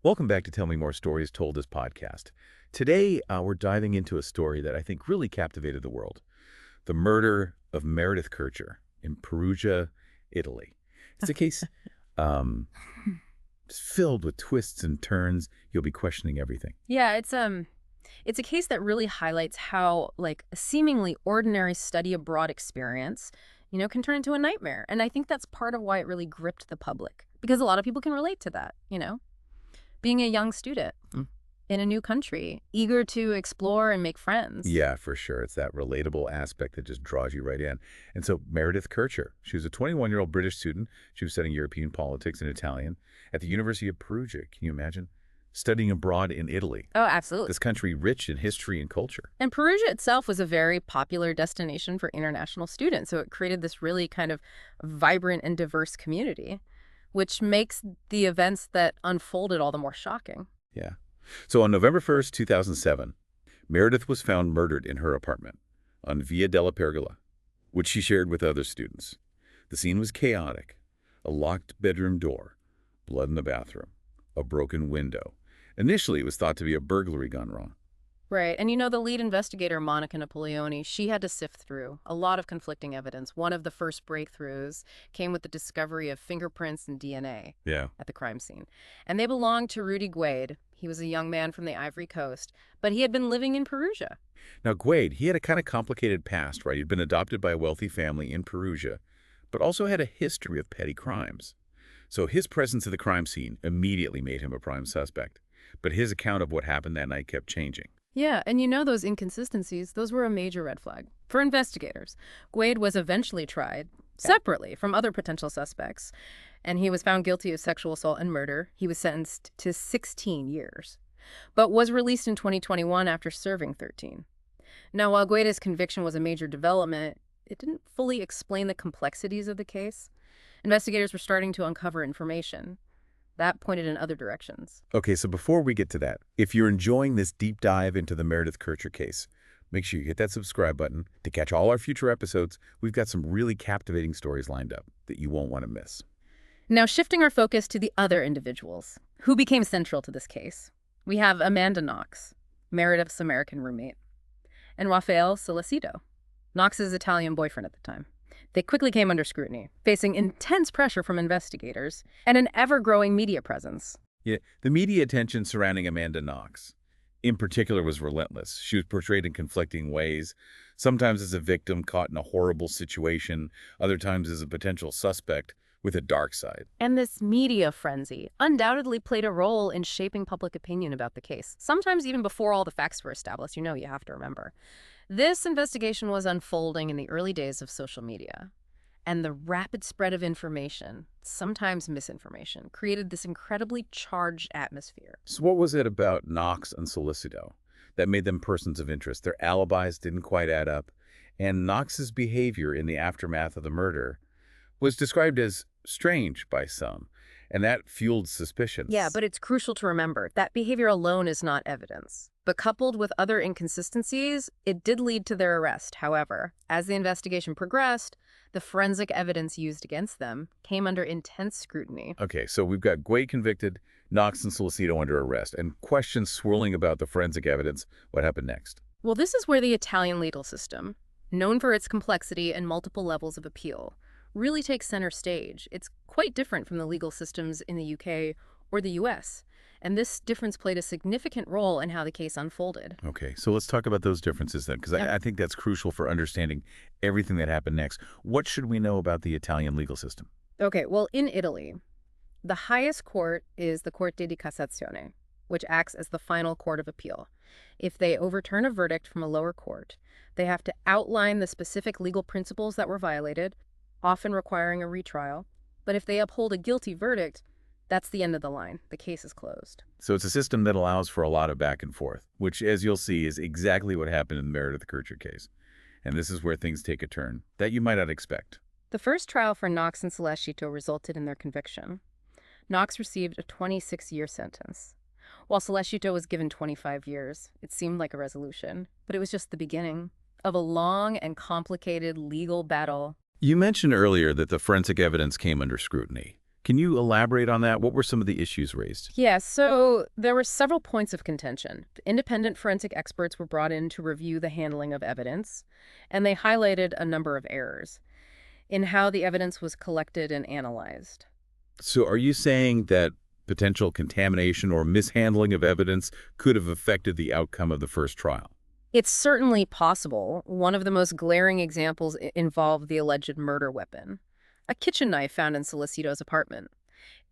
Welcome back to Tell Me More Stories Told This podcast. Today, we're diving into a story that I think really captivated the world. The murder of Meredith Kercher in Perugia, Italy. It's a case um, filled with twists and turns. You'll be questioning everything. Yeah, it's a case that really highlights how a seemingly ordinary study abroad experience, can turn into a nightmare. And I think that's part of why it really gripped the public because a lot of people can relate to that. Being a young student in a new country, eager to explore and make friends. Yeah, for sure. It's that relatable aspect that just draws you right in. And so Meredith Kercher, she was a 21-year-old British student. She was studying European politics and Italian at the University of Perugia. Can you imagine? Studying abroad in Italy. Oh, absolutely. This country rich in history and culture. And Perugia itself was a very popular destination for international students, so it created this really kind of vibrant and diverse community, which makes the events that unfolded all the more shocking. Yeah. So on November 1st, 2007, Meredith was found murdered in her apartment on Via della Pergola, which she shared with other students. The scene was chaotic. A locked bedroom door, blood in the bathroom, a broken window. Initially, it was thought to be a burglary gone wrong. Right. And the lead investigator, Monica Napoleoni, she had to sift through a lot of conflicting evidence. One of the first breakthroughs came with the discovery of fingerprints and DNA at the crime scene. And they belonged to Rudy Guede. He was a young man from the Ivory Coast, but he had been living in Perugia. Now, Guede, he had a kind of complicated past, right? He'd been adopted by a wealthy family in Perugia, but also had a history of petty crimes. So his presence at the crime scene immediately made him a prime suspect. But his account of what happened that night kept changing. Yeah, and those inconsistencies, those were a major red flag for investigators. Guede was eventually tried separately from other potential suspects, and he was found guilty of sexual assault and murder. He was sentenced to 16 years, but was released in 2021 after serving 13. Now, while Guede's conviction was a major development, it didn't fully explain the complexities of the case. Investigators were starting to uncover information that pointed in other directions. Okay, so before we get to that, if you're enjoying this deep dive into the Meredith Kercher case, make sure you hit that subscribe button to catch all our future episodes. We've got some really captivating stories lined up that you won't want to miss. Now, shifting our focus to the other individuals who became central to this case, we have Amanda Knox, Meredith's American roommate, and Raffaele Sollecito, Knox's Italian boyfriend at the time. They quickly came under scrutiny, facing intense pressure from investigators and an ever-growing media presence. Yeah, the media attention surrounding Amanda Knox, in particular, was relentless. She was portrayed in conflicting ways, sometimes as a victim caught in a horrible situation, other times as a potential suspect with a dark side. And this media frenzy undoubtedly played a role in shaping public opinion about the case, sometimes even before all the facts were established. You have to remember. This investigation was unfolding in the early days of social media, and the rapid spread of information, sometimes misinformation, created this incredibly charged atmosphere. So what was it about Knox and Sollecito that made them persons of interest? Their alibis didn't quite add up, and Knox's behavior in the aftermath of the murder was described as strange by some, and that fueled suspicions. Yeah, but it's crucial to remember that behavior alone is not evidence. But coupled with other inconsistencies, it did lead to their arrest. However, as the investigation progressed, the forensic evidence used against them came under intense scrutiny. Okay, so we've got Guede convicted, Knox and Sollecito under arrest, and questions swirling about the forensic evidence. What happened next? Well, this is where the Italian legal system, known for its complexity and multiple levels of appeal, really takes center stage. It's quite different from the legal systems in the UK or the US. And this difference played a significant role in how the case unfolded. Okay, so let's talk about those differences then, because I think that's crucial for understanding everything that happened next. What should we know about the Italian legal system? Okay, well, in Italy, the highest court is the Corte di Cassazione, which acts as the final court of appeal. If they overturn a verdict from a lower court, they have to outline the specific legal principles that were violated, often requiring a retrial. But if they uphold a guilty verdict, that's the end of the line. The case is closed. So it's a system that allows for a lot of back and forth, which, as you'll see, is exactly what happened in the Meredith Kercher case. And this is where things take a turn that you might not expect. The first trial for Knox and Sollecito resulted in their conviction. Knox received a 26-year sentence, while Sollecito was given 25 years. It seemed like a resolution, but it was just the beginning of a long and complicated legal battle. You mentioned earlier that the forensic evidence came under scrutiny. Can you elaborate on that? What were some of the issues raised? Yes, so there were several points of contention. Independent forensic experts were brought in to review the handling of evidence, and they highlighted a number of errors in how the evidence was collected and analyzed. So are you saying that potential contamination or mishandling of evidence could have affected the outcome of the first trial? It's certainly possible. One of the most glaring examples involved the alleged murder weapon, a kitchen knife found in Sollecito's apartment.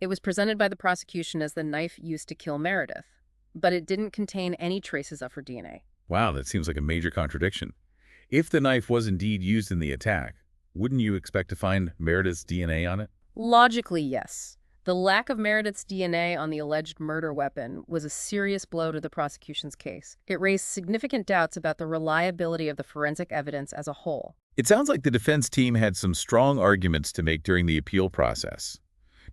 It was presented by the prosecution as the knife used to kill Meredith, but it didn't contain any traces of her DNA. Wow, that seems like a major contradiction. If the knife was indeed used in the attack, wouldn't you expect to find Meredith's DNA on it? Logically, yes. The lack of Meredith's DNA on the alleged murder weapon was a serious blow to the prosecution's case. It raised significant doubts about the reliability of the forensic evidence as a whole. It sounds like the defense team had some strong arguments to make during the appeal process.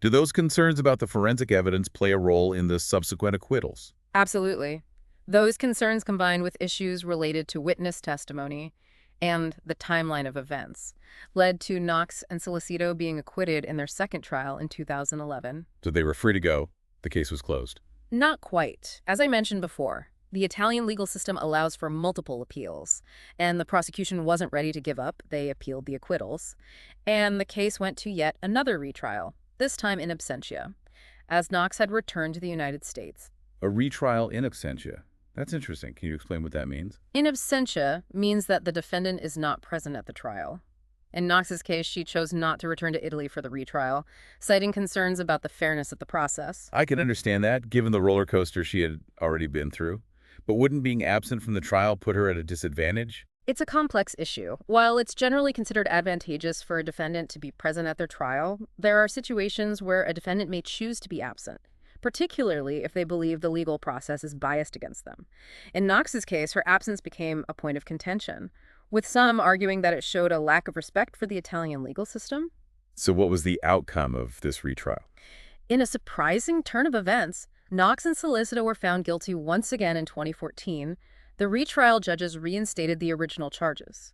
Do those concerns about the forensic evidence play a role in the subsequent acquittals? Absolutely. Those concerns combined with issues related to witness testimony and the timeline of events led to Knox and Sollecito being acquitted in their second trial in 2011. So they were free to go. The case was closed. Not quite. As I mentioned before, the Italian legal system allows for multiple appeals, and the prosecution wasn't ready to give up. They appealed the acquittals, and the case went to yet another retrial, this time in absentia, as Knox had returned to the United States. A retrial in absentia. That's interesting. Can you explain what that means? In absentia means that the defendant is not present at the trial. In Knox's case, she chose not to return to Italy for the retrial, citing concerns about the fairness of the process. I can understand that, given the roller coaster she had already been through. But wouldn't being absent from the trial put her at a disadvantage? It's a complex issue. While it's generally considered advantageous for a defendant to be present at their trial, there are situations where a defendant may choose to be absent, particularly if they believe the legal process is biased against them. In Knox's case, her absence became a point of contention, with some arguing that it showed a lack of respect for the Italian legal system. So what was the outcome of this retrial? In a surprising turn of events, Knox and Sollecito were found guilty once again in 2014. The retrial judges reinstated the original charges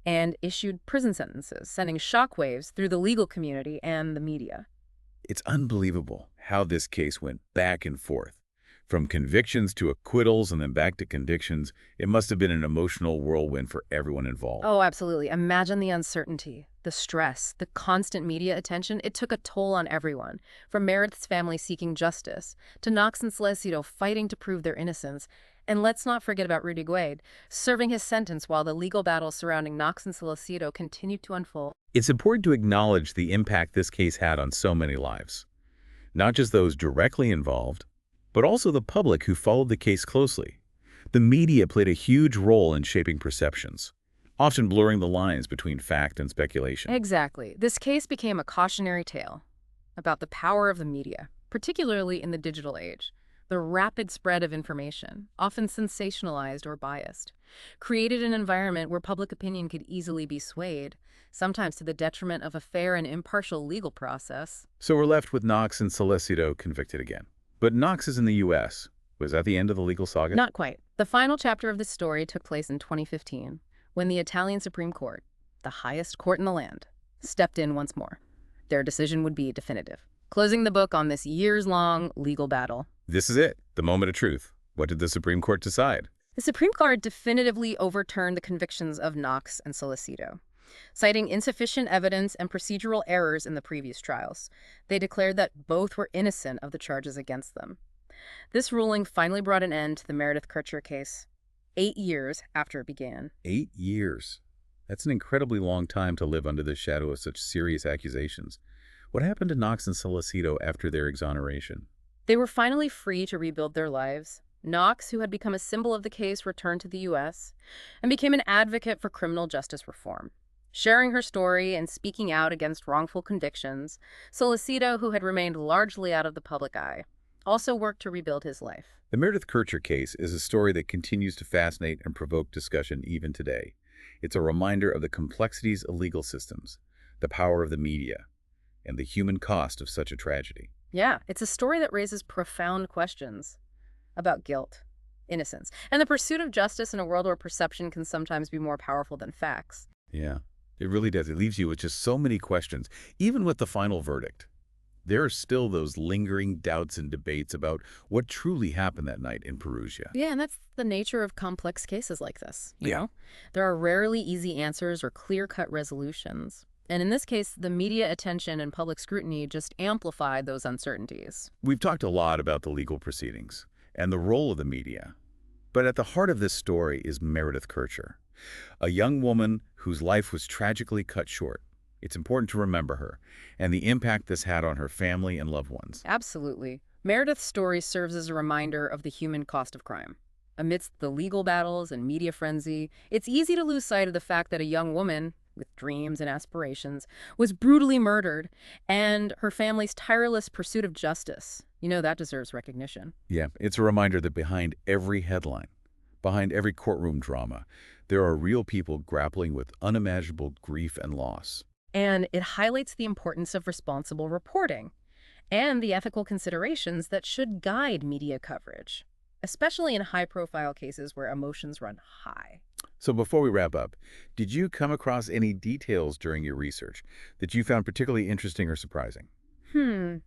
and issued prison sentences, sending shockwaves through the legal community and the media. It's unbelievable how this case went back and forth. From convictions to acquittals and then back to convictions, it must have been an emotional whirlwind for everyone involved. Oh, absolutely. Imagine the uncertainty, the stress, the constant media attention. It took a toll on everyone, from Meredith's family seeking justice to Knox and Sollecito fighting to prove their innocence. And let's not forget about Rudy Guede, serving his sentence while the legal battle surrounding Knox and Sollecito continued to unfold. It's important to acknowledge the impact this case had on so many lives. Not just those directly involved, but also the public who followed the case closely. The media played a huge role in shaping perceptions, often blurring the lines between fact and speculation. Exactly. This case became a cautionary tale about the power of the media, particularly in the digital age. The rapid spread of information, often sensationalized or biased, created an environment where public opinion could easily be swayed, sometimes to the detriment of a fair and impartial legal process. So we're left with Knox and Sollecito convicted again. But Knox is in the U.S. Was that the end of the legal saga? Not quite. The final chapter of this story took place in 2015, when the Italian Supreme Court, the highest court in the land, stepped in once more. Their decision would be definitive, closing the book on this years-long legal battle. This is it, the moment of truth. What did the Supreme Court decide? The Supreme Court definitively overturned the convictions of Knox and Sollecito, citing insufficient evidence and procedural errors in the previous trials. They declared that both were innocent of the charges against them. This ruling finally brought an end to the Meredith Kercher case, 8 years after it began. 8 years. That's an incredibly long time to live under the shadow of such serious accusations. What happened to Knox and Sollecito after their exoneration? They were finally free to rebuild their lives. Knox, who had become a symbol of the case, returned to the U.S. and became an advocate for criminal justice reform, sharing her story and speaking out against wrongful convictions. Sollecito, who had remained largely out of the public eye, also worked to rebuild his life. The Meredith Kercher case is a story that continues to fascinate and provoke discussion even today. It's a reminder of the complexities of legal systems, the power of the media, and the human cost of such a tragedy. Yeah, it's a story that raises profound questions about guilt, innocence, and the pursuit of justice in a world where perception can sometimes be more powerful than facts. Yeah, it really does. It leaves you with just so many questions, even with the final verdict. There are still those lingering doubts and debates about what truly happened that night in Perugia. Yeah, and that's the nature of complex cases like this, you Yeah. know? There are rarely easy answers or clear-cut resolutions. And in this case, the media attention and public scrutiny just amplified those uncertainties. We've talked a lot about the legal proceedings and the role of the media. But at the heart of this story is Meredith Kercher, a young woman whose life was tragically cut short. It's important to remember her and the impact this had on her family and loved ones. Absolutely. Meredith's story serves as a reminder of the human cost of crime. Amidst the legal battles and media frenzy, it's easy to lose sight of the fact that a young woman with dreams and aspirations was brutally murdered, and her family's tireless pursuit of justice. You know, that deserves recognition. Yeah, it's a reminder that behind every headline, behind every courtroom drama, there are real people grappling with unimaginable grief and loss. And it highlights the importance of responsible reporting and the ethical considerations that should guide media coverage, especially in high-profile cases where emotions run high. So before we wrap up, did you come across any details during your research that you found particularly interesting or surprising?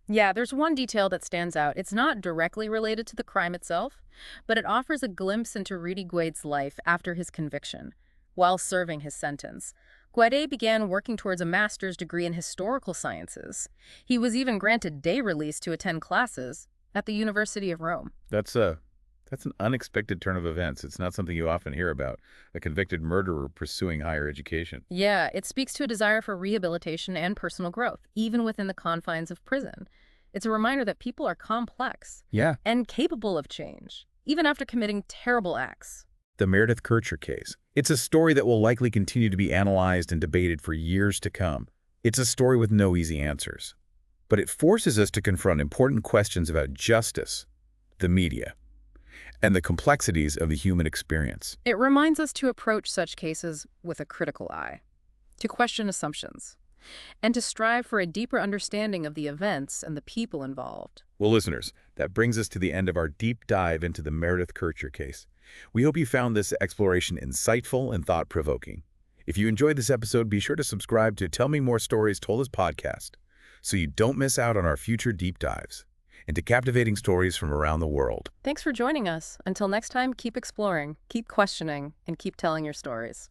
Yeah, there's one detail that stands out. It's not directly related to the crime itself, but it offers a glimpse into Rudy Guede's life after his conviction, while serving his sentence. Guede began working towards a master's degree in historical sciences. He was even granted day release to attend classes at the University of Rome. That's an unexpected turn of events. It's not something you often hear about, a convicted murderer pursuing higher education. Yeah, it speaks to a desire for rehabilitation and personal growth, even within the confines of prison. It's a reminder that people are complex Yeah. and capable of change, even after committing terrible acts. The Meredith Kercher case. It's a story that will likely continue to be analyzed and debated for years to come. It's a story with no easy answers. But it forces us to confront important questions about justice, the media, and the complexities of the human experience. It reminds us to approach such cases with a critical eye, to question assumptions, and to strive for a deeper understanding of the events and the people involved. Well, listeners, that brings us to the end of our deep dive into the Meredith Kercher case. We hope you found this exploration insightful and thought-provoking. If you enjoyed this episode, be sure to subscribe to Tell Me More Stories Told as podcast so you don't miss out on our future deep dives into captivating stories from around the world. Thanks for joining us. Until next time, keep exploring, keep questioning, and keep telling your stories.